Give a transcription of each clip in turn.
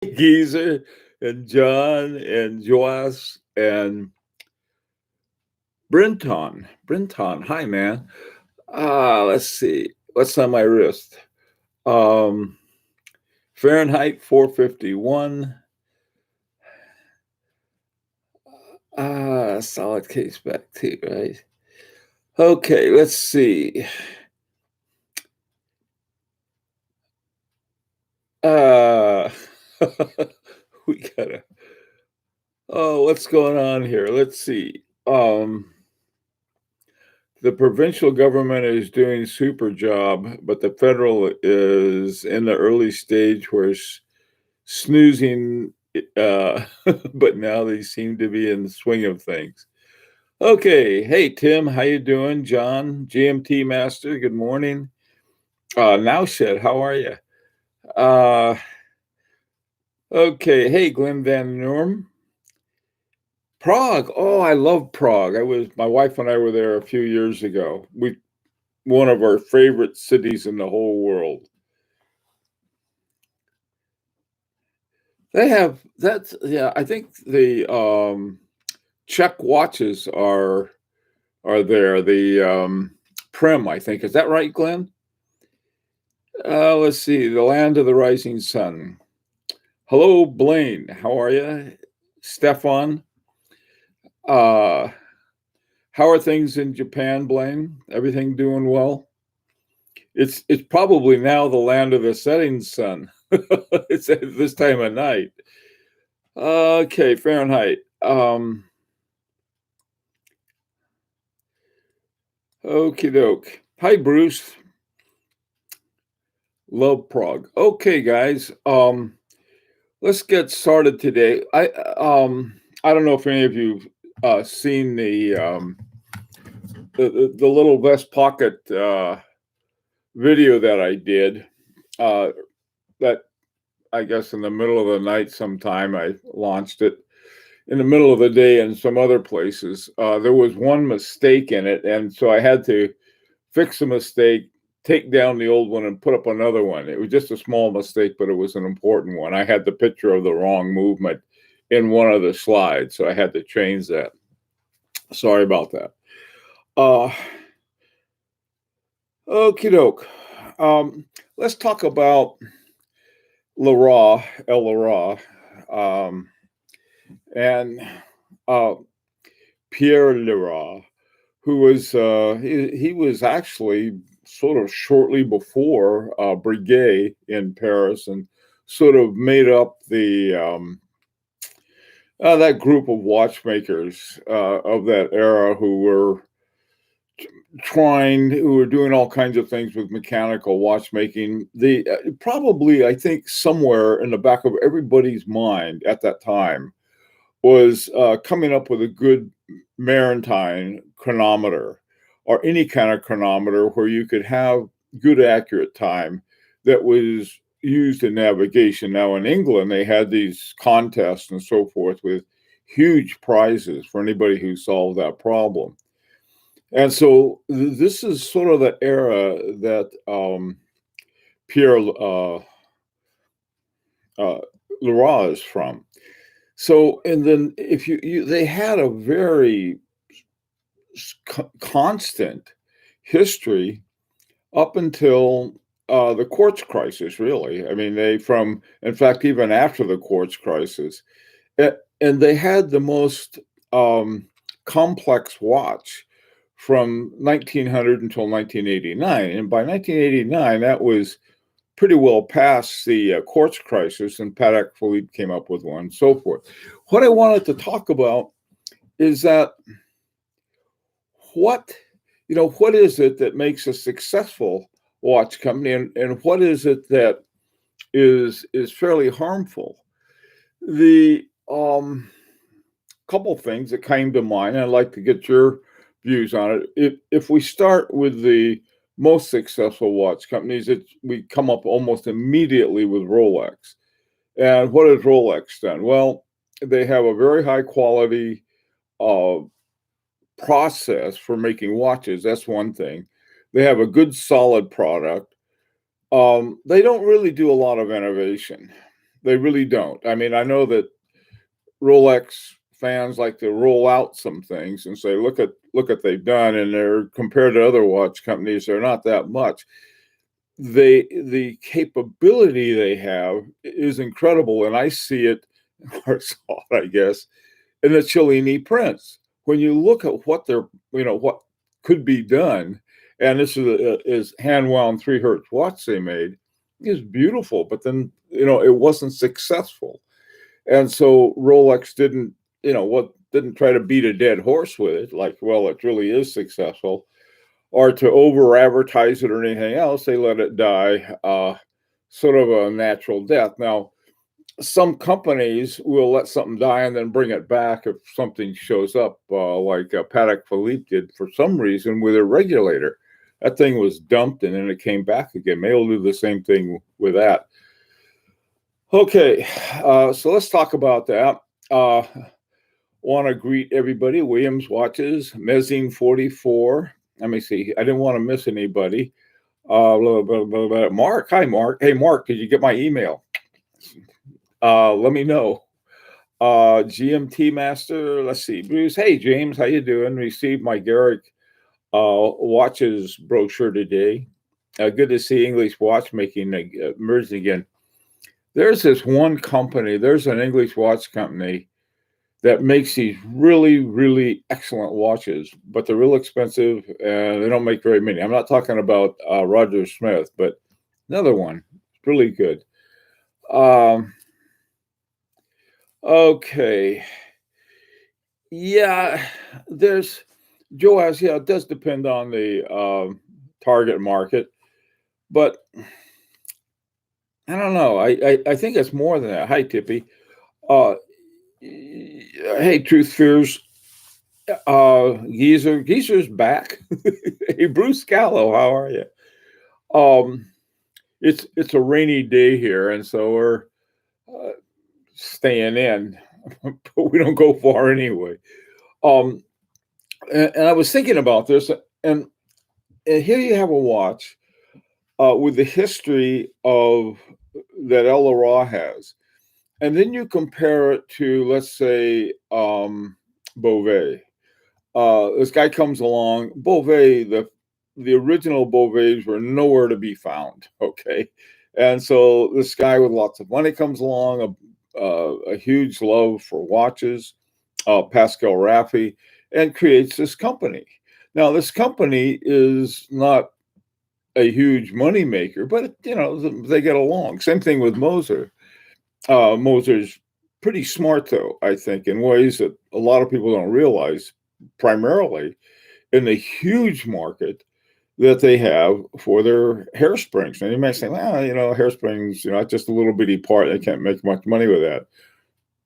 Geezer and John and Joas and Brenton. Brenton, hi man. Let's see. What's on my wrist? Um, Fahrenheit 451. Solid case back too, right? Okay, let's see. Uh, we gotta. Oh, what's going on here? Let's see. The provincial government is doing super job, but the federal is in the early stage where snoozing. Uh, but now they seem to be in the swing of things. Okay, hey Tim, how you doing? John, GMT Master, good morning. Now shed, how are you? Uh, okay, hey Glenn Van Norm. Prague. Oh, I love Prague. I was my wife and I were there a few years ago. We one of our favorite cities in the whole world. They have that's yeah, I think the Czech watches are there. The Prem, I think. Is that right, Glenn? Let's see. The land of the rising sun. Hello, Blaine. How are you? Stefan. Uh how are things in Japan, Blaine? Everything doing well? It's probably now the land of the setting sun. It's at this time of night. Okay, Fahrenheit. Okie doke. Hi, Bruce. Love Prague. Okay, guys. Let's get started today. I don't know if any of you seen the little vest pocket video that I did. That I guess in the middle of the night sometime I launched it in the middle of the day in some other places. There was one mistake in it, and so I had to fix the mistake, take down the old one, and put up another one. It was just a small mistake, but it was an important one. I had the picture of the wrong movement in one of the slides, so I had to change that. Sorry about that. Uh, Okie doke. Let's talk about Leroy, El Leroy, and uh, Pierre Leroy, who was he was actually sort of shortly before Breguet in Paris, and sort of made up the that group of watchmakers of that era who were doing all kinds of things with mechanical watchmaking. The probably I think somewhere in the back of everybody's mind at that time was coming up with a good maritime chronometer or any kind of chronometer where you could have good accurate time that was used in navigation. Now in England, they had these contests and so forth with huge prizes for anybody who solved that problem. And so this is sort of the era that Pierre uh, Leroy is from. So, and then if they had a very constant history up until the quartz crisis, really. I mean, in fact, even after the quartz crisis, and they had the most complex watch from 1900 until 1989. And by 1989, that was pretty well past the quartz crisis, and Patek Philippe came up with one, and so forth. What I wanted to talk about is that what what is it that makes a successful watch company, and what is it that is fairly harmful? The couple things that came to mind, and I'd like to get your views on it. If we start with the most successful watch companies, we come up almost immediately with Rolex. And what has Rolex done? Well, they have a very high quality uh, process for making watches. That's one thing. They have a good, solid product. They don't really do a lot of innovation. They really don't. I mean, I know that Rolex fans like to roll out some things and say, look at they've done, and they're compared to other watch companies, they're not that much. The capability they have is incredible, and I see it, or saw it, I guess, in the Cellini prints. When you look at what they're, what could be done, and this is hand wound 3 hertz watch they made, is beautiful, but then it wasn't successful. And so Rolex didn't try to beat a dead horse with it, like, well, it really is successful, or to over advertise it or anything else. They let it die, sort of a natural death. Now, some companies will let something die and then bring it back if something shows up, like Patek Philippe did for some reason with a regulator. That thing was dumped and then it came back again. Maybe we'll do the same thing with that. Okay, so let's talk about that. Want to greet everybody. Williams Watches, Mezzine 44. Let me see. I didn't want to miss anybody. Mark. Hi, Mark. Hey, Mark, did you get my email? Let me know. GMT Master. Let's see. Bruce. Hey, James. How you doing? Received my Garrick watches brochure today. Good to see English watchmaking emerging again. There's this one company. There's an English watch company that makes these really, really excellent watches, but they're real expensive and they don't make very many. I'm not talking about Roger Smith, but another one, really good. Okay. Yeah, there's Joaz. Yeah, it does depend on the target market, but I don't know. I think it's more than that. Hi, Tippy. Hey, Truth Fears. Geezer's back. Hey, Bruce Gallo, how are you? It's a rainy day here, and so we're staying in, but we don't go far anyway. And I was thinking about this, and here you have a watch with the history of that El Ra has, and then you compare it to, let's say, Bovet. This guy comes along. Bovet, the original Bovets were nowhere to be found. Okay, and so this guy with lots of money comes along, a huge love for watches, Pascal Raffi, and creates this company. Now, this company is not a huge money maker, but they get along. Same thing with Moser. Moser's pretty smart, though, I think, in ways that a lot of people don't realize, primarily in the huge market that they have for their hairsprings. And you may say, well, hairsprings, just a little bitty part. They can't make much money with that.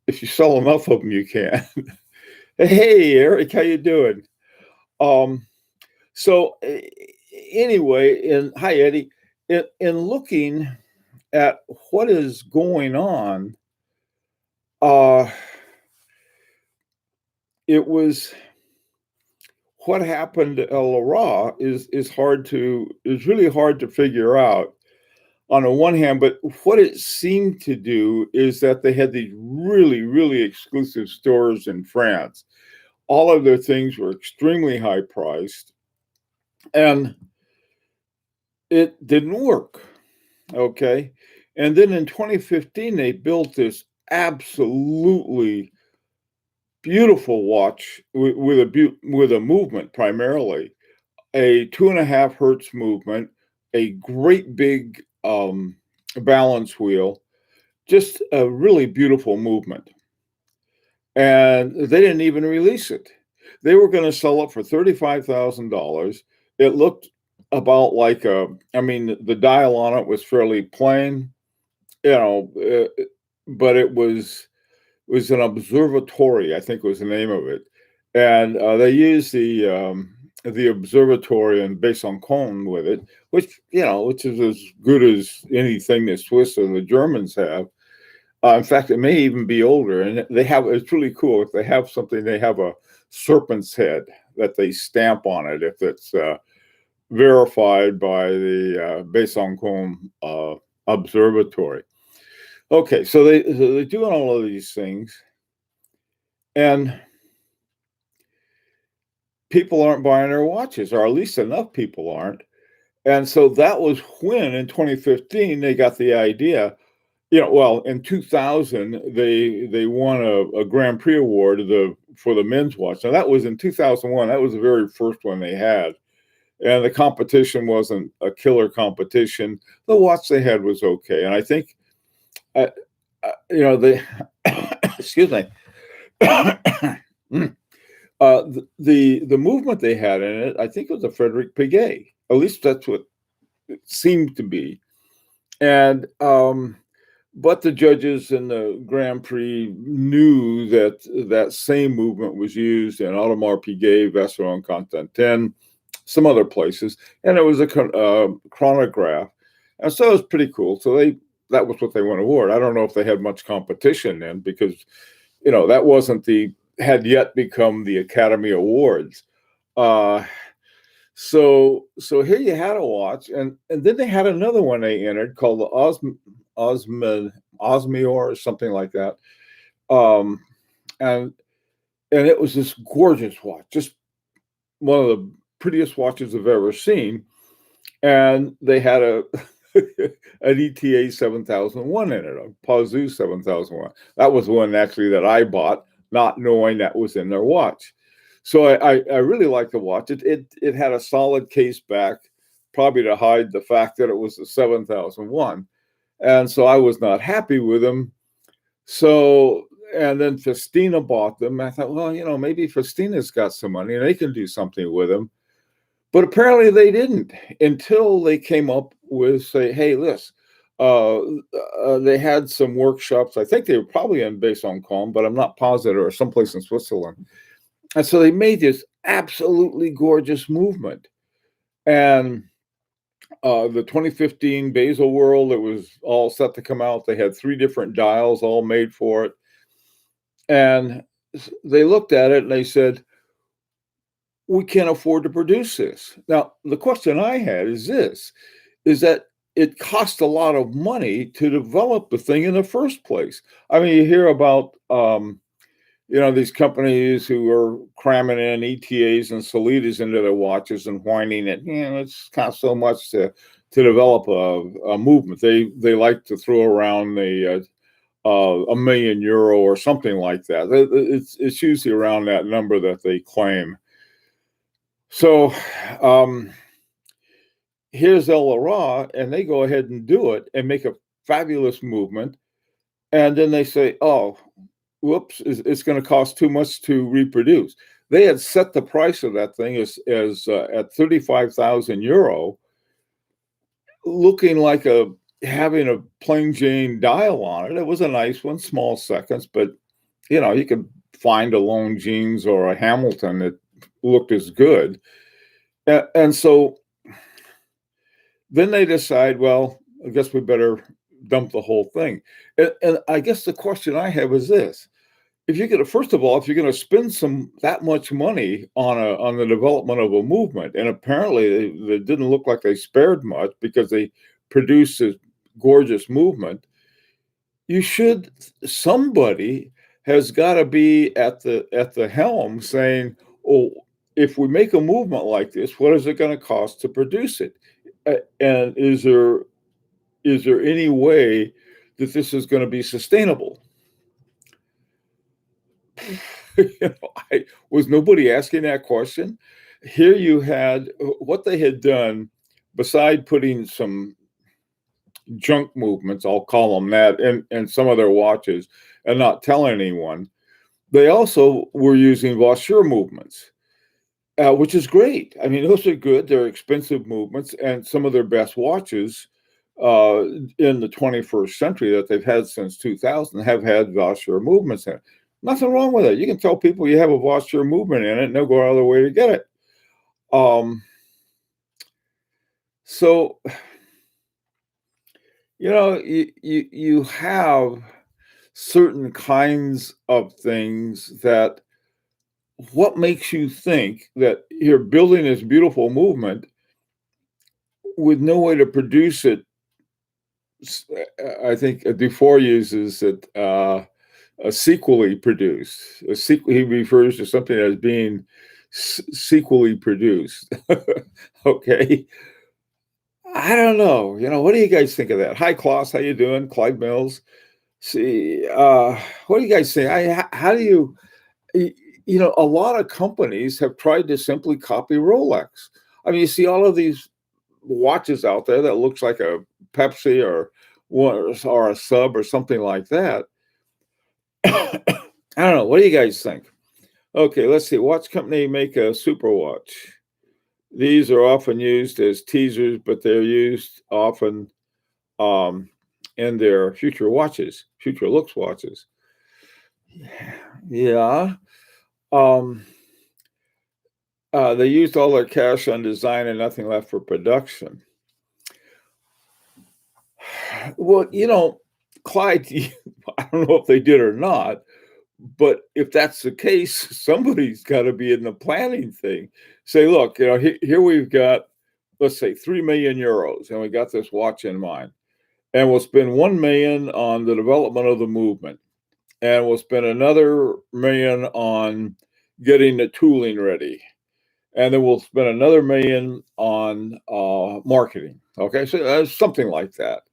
If you sell enough of them, you can. Hey, Eric, how you doing? So anyway, hi, Eddie. In looking at what is going on, it was what happened to El Ra is really hard to figure out on the one hand, but what it seemed to do is that they had these really, really exclusive stores in France. All of their things were extremely high priced, and it didn't work. Okay. And then in 2015, they built this absolutely beautiful watch with a movement, primarily a 2.5 hertz movement, a great big balance wheel, just a really beautiful movement. And they didn't even release it. They were going to sell it for $35,000. It looked about like the dial on it was fairly plain, but it was an observatory, I think was the name of it. And they used the observatory in Besançon with it, which is as good as anything the Swiss or the Germans have. In fact, it may even be older. And it's really cool. If they have something, they have a serpent's head that they stamp on it if it's verified by the Besançon Observatory. Okay, so they're doing all of these things, and people aren't buying their watches, or at least enough people aren't. And so that was when in 2015 they got the idea. Well, in 2000 they won a Grand Prix award for the men's watch. Now that was in 2001. That was the very first one they had, and the competition wasn't a killer competition. The watch they had was okay, and I think, uh, they excuse me. The movement they had in it, I think it was a Frederick Piguet. At least that's what it seemed to be. And but the judges in the Grand Prix knew that that same movement was used in Audemars Piguet, Vacheron Constantin, some other places, and it was a chronograph, and so it was pretty cool. So that was what they won award. I don't know if they had much competition then, because that wasn't had yet become the Academy Awards. Uh, so here you had a watch, and then they had another one they entered called the Osmior or something like that. Um, and it was this gorgeous watch, just one of the prettiest watches I've ever seen. And they had an ETA 7001 in it, a Pazu 7001. That was one actually that I bought, not knowing that was in their watch. So I really liked the watch. It had a solid case back, probably to hide the fact that it was a 7001. And so I was not happy with them. So, and then Festina bought them. I thought, well, maybe Festina's got some money and they can do something with them. But apparently they didn't, until they came up with, say, hey, listen, they had some workshops. I think they were probably in Baie-Saint-Côme, but I'm not positive, or someplace in Switzerland. And so they made this absolutely gorgeous movement. And the 2015 Baselworld, it was all set to come out. They had 3 different dials all made for it. And they looked at it and they said, we can't afford to produce this. Now, the question I had is this, is that it cost a lot of money to develop the thing in the first place. I mean, you hear about, these companies who are cramming in ETAs and Solitas into their watches and whining that, it's cost so much to develop a movement. They like to throw around €1 million or something like that. It's usually around that number that they claim. So here's El Lara, and they go ahead and do it and make a fabulous movement. And then they say, oh, whoops, it's going to cost too much to reproduce. They had set the price of that thing as at €35,000, looking like having a plain Jane dial on it. It was a nice one, small seconds, but you could find a Longines or a Hamilton that looked as good. And so then they decide, well, I guess we better dump the whole thing. And I guess the question I have is this: first of all, if you're going to spend that much money on the development of a movement, and apparently it didn't look like they spared much because they produced this gorgeous movement, somebody has got to be at the helm saying, oh, if we make a movement like this, what is it going to cost to produce it? And is there any way that this is going to be sustainable? Was nobody asking that question? Here you had what they had done, beside putting some junk movements, I'll call them that, in some of their watches and not telling anyone. They also were using Vaucher movements, which is great. I mean, those are good. They're expensive movements, and some of their best watches in the 21st century that they've had since 2000 have had Vaucher movements in it. Nothing wrong with it. You can tell people you have a Vaucher movement in it, and they'll go out of their way to get it. So, you have certain kinds of things that, what makes you think that you're building this beautiful movement with no way to produce it I think Dufour uses it sequely produced. He refers to something as being sequely produced. Okay. I don't know. What do you guys think of that? Hi, Klaus. How you doing? Clyde Mills. See, what do you guys think? How do you, a lot of companies have tried to simply copy Rolex. I mean, you see all of these watches out there that looks like a Pepsi or a Sub or something like that. I don't know. What do you guys think? Okay, let's see. Watch company make a super watch. These are often used as teasers, but they're used often um, in their future watches, future looks watches. Yeah. Um, they used all their cash on design and nothing left for production. Well, Clyde, I don't know if they did or not, but if that's the case, somebody's got to be in the planning thing. Say, look, here we've got, let's say, 3 million euros, and we got this watch in mind, and we'll spend 1 million on the development of the movement, and we'll spend another million on getting the tooling ready, and then we'll spend another million on marketing. Okay, so something like that.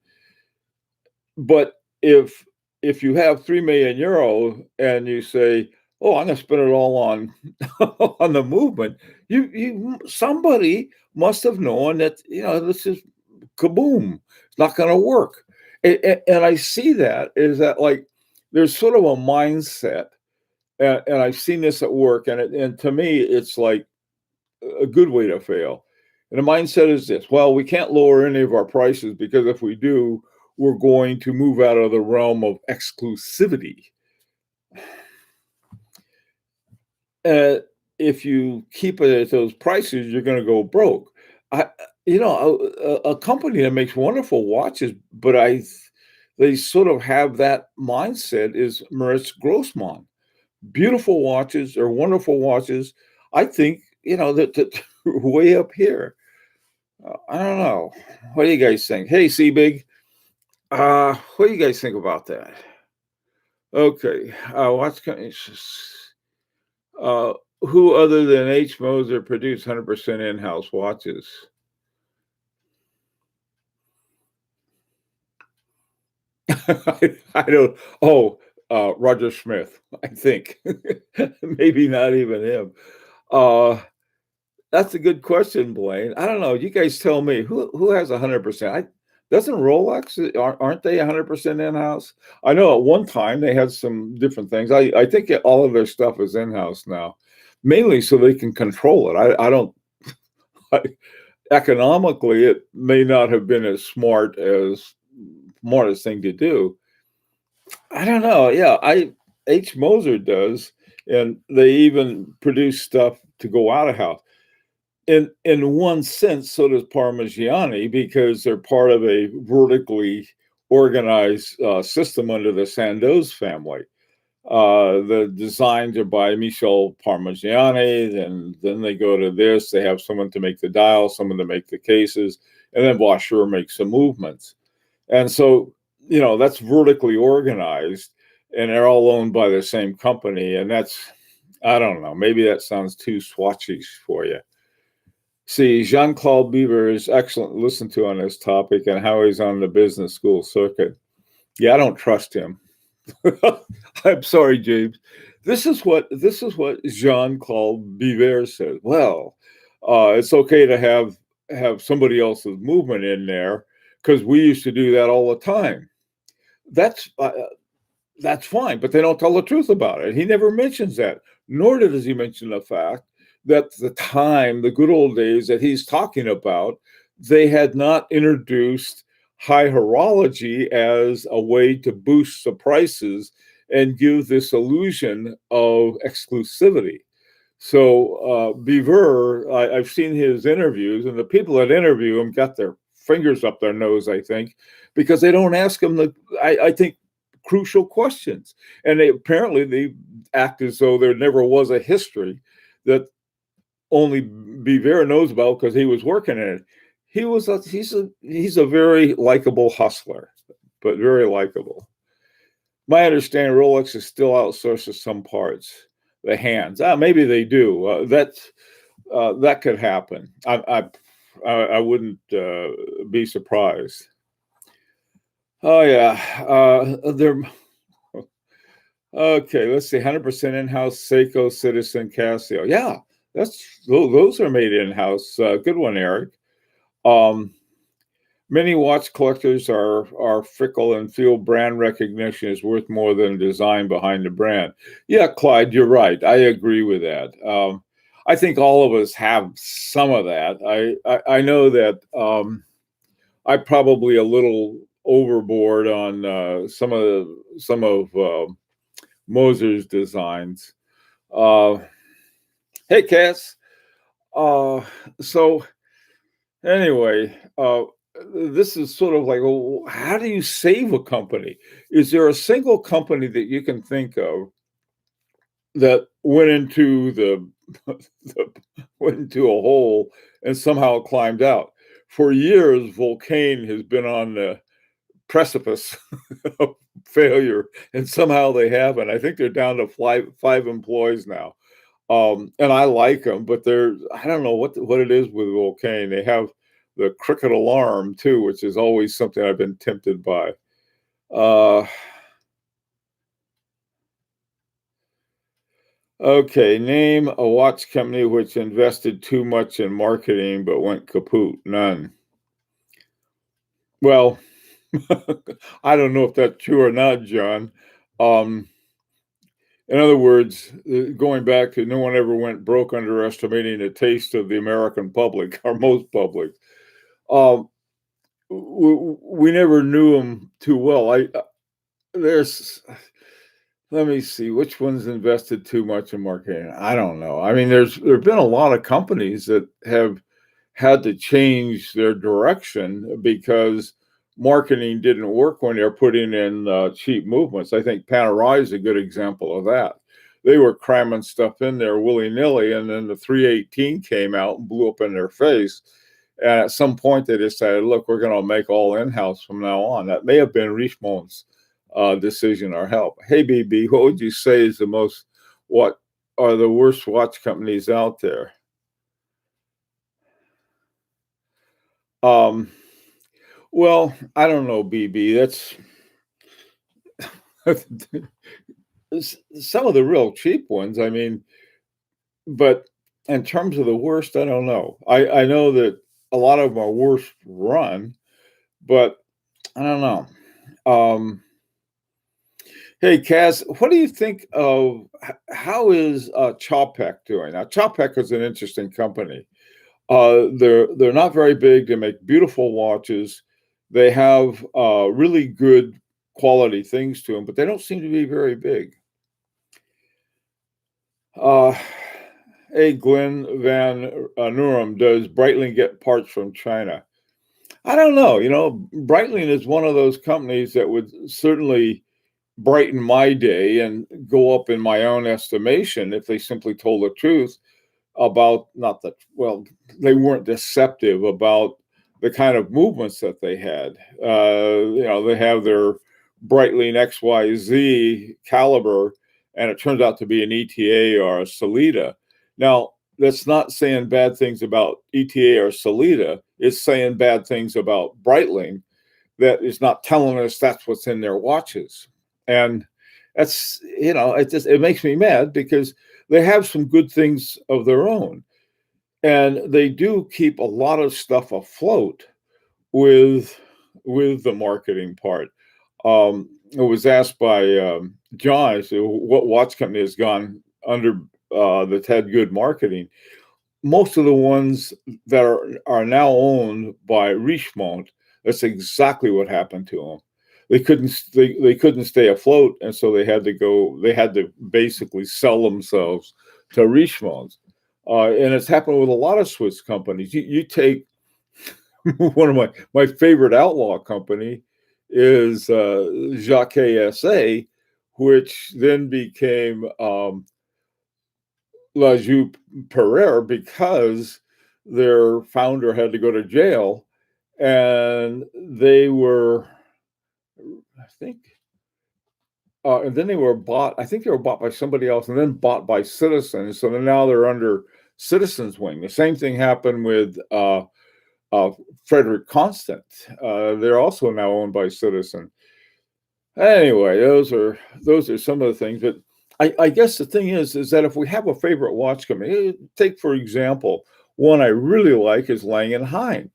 But if you have 3 million euro and you say, "Oh, I'm going to spend it all on on the movement," somebody must have known that this is kaboom. It's not going to work. And I see that is that like there's sort of a mindset, and I've seen this at work, and to me, it's like a good way to fail. And the mindset is this: well, we can't lower any of our prices because if we do, we're going to move out of the realm of exclusivity. If you keep it at those prices, you're going to go broke. A company that makes wonderful watches, but they sort of have that mindset is Moritz Grossmann. Beautiful watches or wonderful watches. I think that way up here. I don't know. What do you guys think? Hey, Seabig. What do you guys think about that? Okay, watch companies. Who other than H. Moser produced 100% in-house watches? I don't. Oh, Roger Smith. I think maybe not even him. That's a good question, Blaine. I don't know. You guys tell me who has 100%. Doesn't Rolex aren't they 100% in-house? I know at one time they had some different things. I think all of their stuff is in-house now, mainly so they can control it. I don't. Economically, it may not have been as smartest thing to do. I don't know. Yeah, H. Moser does, and they even produce stuff to go out of house. In one sense, so does Parmigiani because they're part of a vertically organized system under the Sandoz family. The designs are by Michel Parmigiani, and then they go to this. They have someone to make the dial, someone to make the cases, and then Blachur makes the movements. And so, that's vertically organized, and they're all owned by the same company. And I don't know, maybe that sounds too swatchy for you. See, Jean-Claude Biver is excellent to listen to on this topic and how he's on the business school circuit. Yeah, I don't trust him. I'm sorry, James. This is what Jean-Claude Biver says. Well, it's okay to have somebody else's movement in there because we used to do that all the time. That's fine, but they don't tell the truth about it. He never mentions that, nor does he mention the fact that the good old days that he's talking about, they had not introduced high horology as a way to boost the prices and give this illusion of exclusivity. So Biver, I've seen his interviews, and the people that interview him got their fingers up their nose, I think, because they don't ask him I think, crucial questions. And apparently they act as though there never was a history that only Biver knows about because he was working in it. He's a very likable hustler. but very likable. My understanding, Rolex is still outsources some parts, the hands. Maybe they do. That could happen. I wouldn't be surprised. Oh yeah, they're okay. Let's see, 100% in-house Seiko, Citizen, Casio. Yeah, those are made in-house. Good one, Eric. Um, Many watch collectors are fickle and feel brand recognition is worth more than design behind the brand. Yeah, Clyde, you're right. I agree with that. I think all of us have some of that. I know that I probably a little overboard on some of Moser's designs. Uh, hey, Cass. Uh, so anyway, this is sort of like, well, how do you save a company? Is there a single company that you can think of that went into the went into a hole and somehow climbed out? For years, Volcane has been on the precipice of failure, and somehow they haven't. I think they're down to five employees now. And I like them, but I don't know what it is with Volcane. They have the cricket alarm too, which is always something I've been tempted by. Uh, okay, name a watch company which invested too much in marketing but went kaput. None. Well, I don't know if that's true or not, John. Um, in other words, going back to no one ever went broke underestimating the taste of the American public or most public. Um, we never knew them too well. There's let me see which ones invested too much in marketing. I don't know. I mean, there've been a lot of companies that have had to change their direction because marketing didn't work when they're putting in cheap movements. I think Panerai is a good example of that. They were cramming stuff in there willy nilly, and then the 318 came out and blew up in their face. And at some point, they decided, look, we're going to make all in-house from now on. That may have been Richemont's decision or help. Hey, BB, what would you say is what are the worst watch companies out there? Um, well, I don't know, BB. That's some of the real cheap ones. I mean, but in terms of the worst, I don't know. I know that a lot of them are worst run, but I don't know. Hey, Kaz, what do you think of how is Chopek doing? Now, Chopek is an interesting company. They're not very big. They make beautiful watches. They have really good quality things to them, but they don't seem to be very big. Uh, hey, Glenn Van Neurum, does Breitling get parts from China? I don't know. You know, Breitling is one of those companies that would certainly brighten my day and go up in my own estimation if they simply told the truth about not that well they weren't deceptive about the kind of movements that they had. They have their Breitling XYZ caliber, and it turns out to be an ETA or a Sellita. Now, that's not saying bad things about ETA or Sellita. It's saying bad things about Breitling that is not telling us that's what's in their watches. And that's, it makes me mad because they have some good things of their own. And they do keep a lot of stuff afloat with the marketing part. It was asked by John, so what watch company has gone under that's had good marketing? Most of the ones that are now owned by Richemont, that's exactly what happened to them. They couldn't stay afloat, and so they had to basically sell themselves to Richemont. And it's happened with a lot of Swiss companies. You take one of my favorite outlaw company is Jacques SA, which then became La Joux Pereire because their founder had to go to jail, and they were I think, and then they were bought. I think they were bought by somebody else, and then bought by Citizens. So then now they're under Citizens wing. The same thing happened with uh, Frederick Constant. They're also now owned by Citizen. Anyway, those are some of the things. But I guess the thing is that if we have a favorite watch company, take for example, one I really like is Lang and Hein.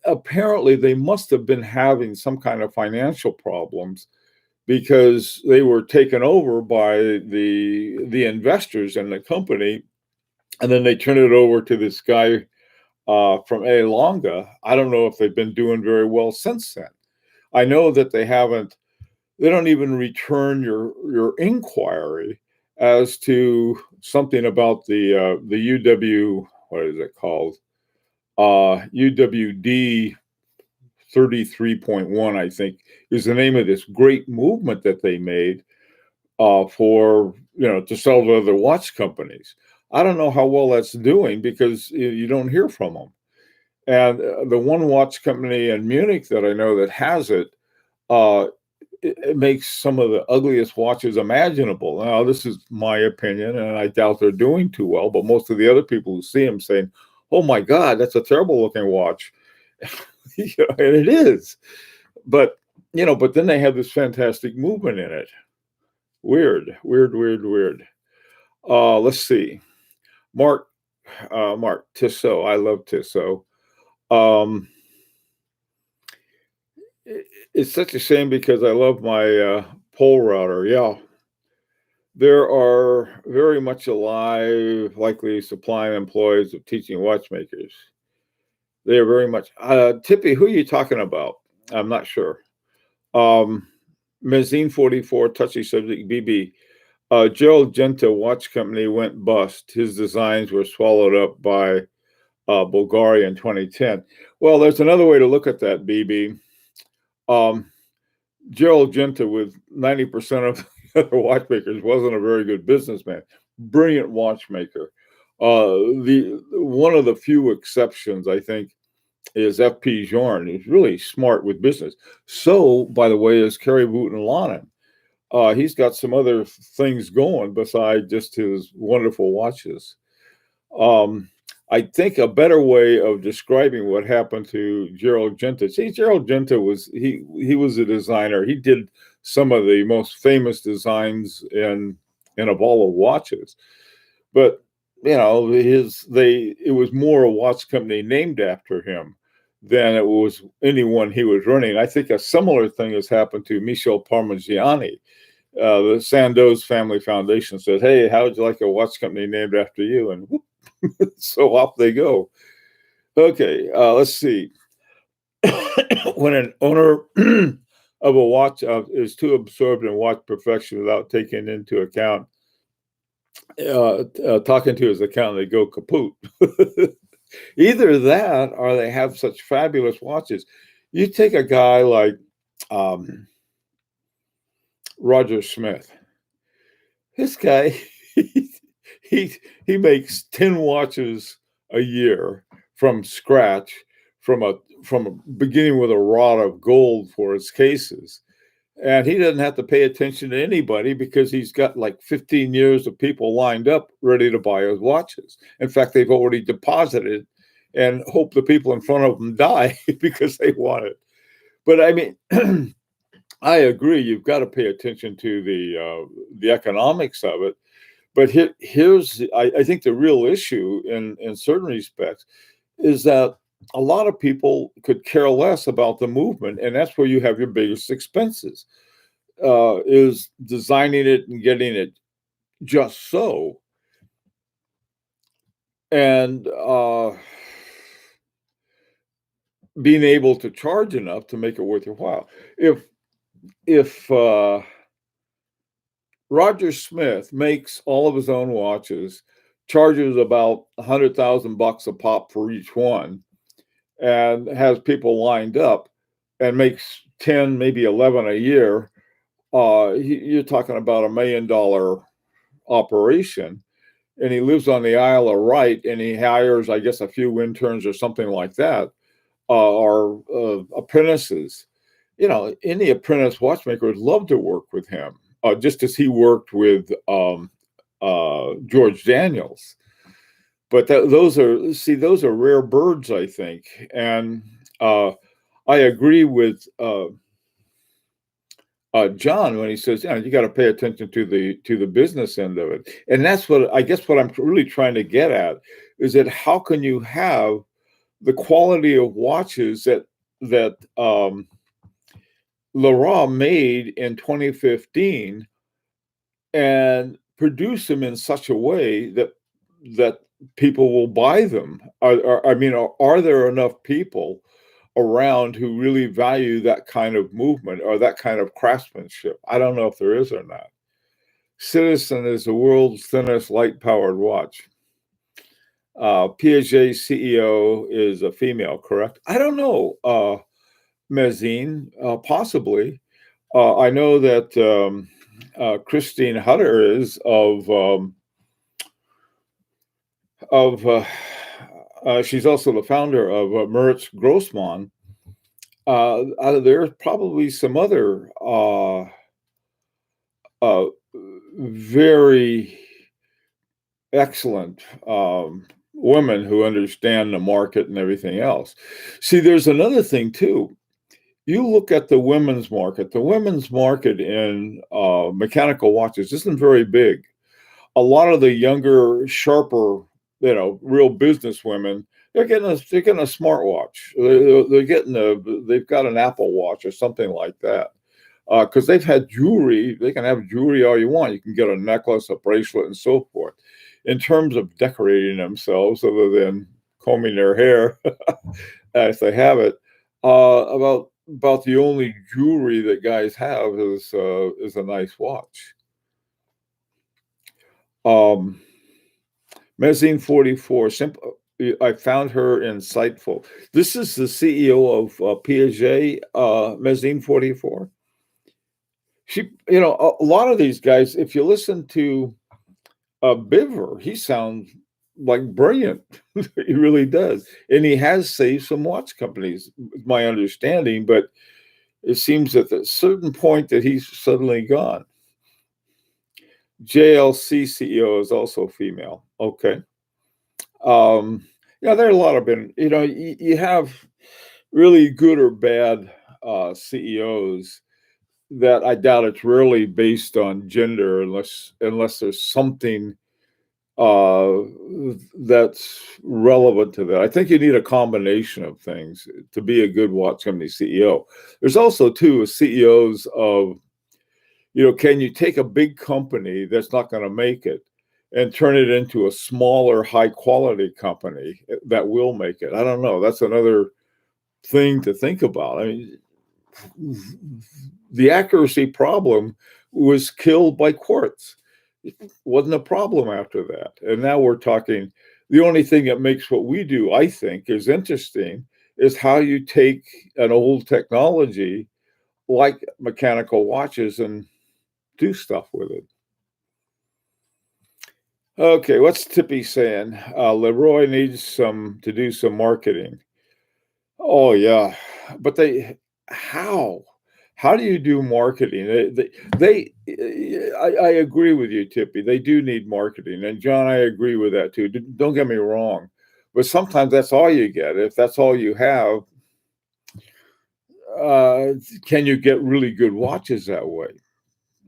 Apparently, they must have been having some kind of financial problems because they were taken over by the investors in the company, and then they turned it over to this guy from A. Longa. I don't know if they've been doing very well since then. I know that they haven't. They don't even return your inquiry as to something about the UW. What is it called? UWD 33.1, I think, is the name of this great movement that they made for to sell to other watch companies. I don't know how well that's doing because you don't hear from them. And the one watch company in Munich that I know that has it, uh, it makes some of the ugliest watches imaginable. Now, this is my opinion, and I doubt they're doing too well. But most of the other people who see them saying, "Oh my God, that's a terrible looking watch," and it is. But but then they have this fantastic movement in it. Weird, weird, weird, weird. Let's see. Mark, Mark Tissot. I love Tissot. Um, it's such a shame because I love my pole router. Yeah, there are very much alive, likely supplying employees of teaching watchmakers. They are very much. Tippy, who are you talking about? I'm not sure. Mezzine 44, touchy subject, BB. Gerald Genta Watch Company went bust. His designs were swallowed up by Bulgaria in 2010. Well, there's another way to look at that, BB. Gerald Genta, with 90% of the other watchmakers, wasn't a very good businessman. Brilliant watchmaker. The one of the few exceptions, I think, is F.P. Journe, who's really smart with business. So, by the way, is Kerry Voutilanen. He's got some other things going besides just his wonderful watches. I think a better way of describing what happened to Gerald Genta. See, Gerald Genta was he was a designer. He did some of the most famous designs in of all of watches. But it was more a watch company named after him than it was anyone he was running. I think a similar thing has happened to Michel Parmigiani. The Sandoz Family Foundation said, "Hey, how would you like a watch company named after you?" And whoop, so off they go. Okay, let's see. When an owner of a watch is too absorbed in watch perfection without taking into account talking to his accountant, they go kaput. Either that or they have such fabulous watches. You take a guy like Roger Smith. This guy, he he makes 10 watches a year from scratch, from beginning with a rod of gold for his cases. And he doesn't have to pay attention to anybody because he's got like 15 years of people lined up ready to buy his watches. In fact, they've already deposited and hope the people in front of them die because they want it. But I mean, I agree. You've got to pay attention to the economics of it. But I think the real issue in certain respects is that a lot of people could care less about the movement, and that's where you have your biggest expenses. Is designing it and getting it just so, and being able to charge enough to make it worth your while. If Roger Smith makes all of his own watches, charges about $100,000 a pop for each one, and has people lined up, and makes 10, maybe 11 a year, you're talking about $1 million operation. And he lives on the Isle of Wight, and he hires, I guess, a few interns or something like that, or apprentices. any apprentice watchmaker would love to work with him, just as he worked with George Daniels. But those are rare birds, I think. And I agree with John when he says, you got to pay attention to the business end of it. And that's what I'm really trying to get at is that how can you have the quality of watches that Leroy made in 2015 and produce them in such a way that people will buy them? Are there enough people around who really value that kind of movement or that kind of craftsmanship? I don't know if there is or not. Citizen is the world's thinnest light-powered watch. Piaget CEO is a female, correct? I don't know, Mezzine, possibly. I know that Christine Hutter is she's also the founder of Moritz Grossmann. There's probably some other very excellent women who understand the market and everything else. See, there's another thing too. You look at the women's market. The women's market in mechanical watches isn't very big. A lot of the younger, sharper, real business women, they're getting a smartwatch. They've got an Apple Watch or something like that. Because they've had jewelry. They can have jewelry all you want. You can get a necklace, a bracelet, and so forth. In terms of decorating themselves, other than combing their hair, if they have it, about the only jewelry that guys have is a nice watch. Mezzine 44. I found her insightful. This is the CEO of Piaget, Mezzine 44. She, a lot of these guys, if you listen to Biver, he sounds like brilliant. He really does. And he has saved some watch companies, my understanding, but it seems at a certain point that he's suddenly gone. JLC CEO is also female. Okay. There are a lot of you have really good or bad CEOs that I doubt it's really based on gender unless there's something that's relevant to that. I think you need a combination of things to be a good watch company CEO. There's also too CEOs of, can you take a big company that's not going to make it and turn it into a smaller, high quality company that will make it? I don't know. That's another thing to think about. I mean, the accuracy problem was killed by quartz. It wasn't a problem after that. And now we're talking, the only thing that makes what we do, I think, is interesting is how you take an old technology like mechanical watches and do stuff with it. Okay, what's Tippy saying? Leroy needs to do some marketing. Oh yeah, but how? How do you do marketing? I agree with you, Tippy. They do need marketing, and John, I agree with that too. Don't get me wrong, but sometimes that's all you get. If that's all you have, can you get really good watches that way?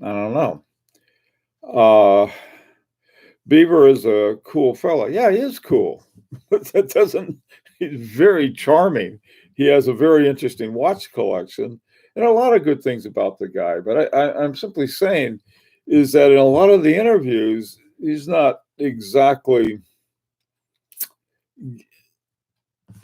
I don't know. Beaver is a cool fella. Yeah, he is cool. But that doesn't. He's very charming. He has a very interesting watch collection and a lot of good things about the guy. But I'm simply saying is that in a lot of the interviews, he's not exactly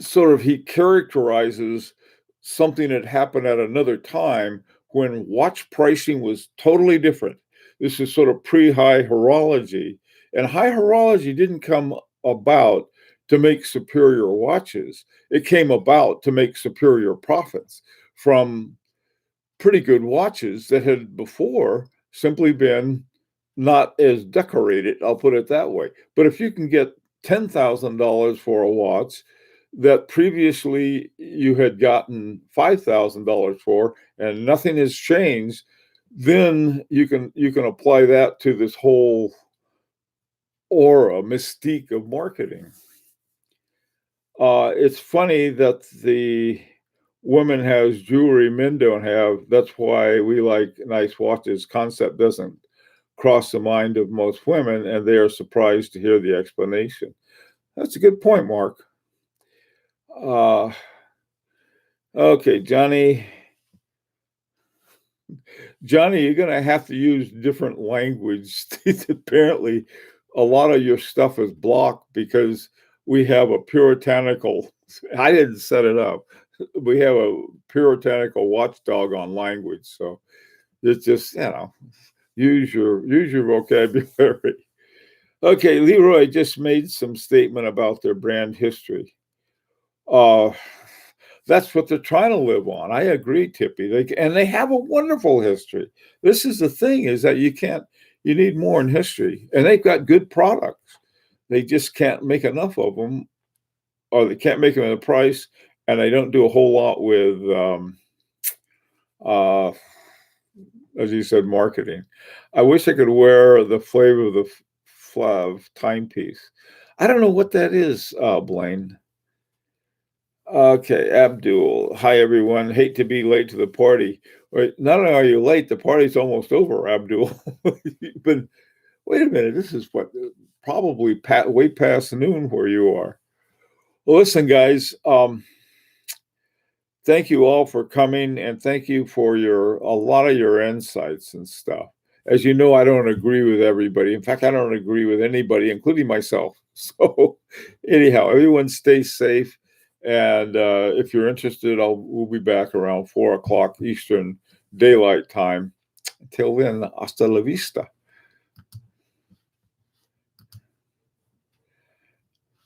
he characterizes something that happened at another time when watch pricing was totally different. This is sort of pre-high horology, and high horology didn't come about to make superior watches. It came about to make superior profits from pretty good watches that had before simply been not as decorated. I'll put it that way. But if you can get $10,000 for a watch that previously you had gotten $5,000 for, and nothing has changed, then you can apply that to this whole aura, mystique of marketing. It's funny that the woman has jewelry men don't have. That's why we like nice watches. Concept doesn't cross the mind of most women, and they are surprised to hear the explanation. That's a good point, Mark. Uh, okay, Johnny. Johnny, you're going to have to use different language. Apparently, a lot of your stuff is blocked because we have a puritanical, I didn't set it up. We have a puritanical watchdog on language. So it's just, use your vocabulary. Okay, Leroy just made some statement about their brand history. Uh, that's what they're trying to live on. I agree, Tippy. They have a wonderful history. This is the thing, is that you need more in history. And they've got good products. They just can't make enough of them, or they can't make them at a price, and they don't do a whole lot with, as you said, marketing. I wish I could wear the flavor of the Flav timepiece. I don't know what that is, Blaine. Okay, Abdul. Hi, everyone. Hate to be late to the party. Wait, not only are you late, the party's almost over, Abdul. But wait a minute. This is what, probably way past noon where you are. Well, listen, guys. Thank you all for coming, and thank you for a lot of your insights and stuff. As you know, I don't agree with everybody. In fact, I don't agree with anybody, including myself. So, anyhow, everyone stay safe. And if you're interested, we'll be back around 4 o'clock Eastern Daylight Time. Until then, hasta la vista.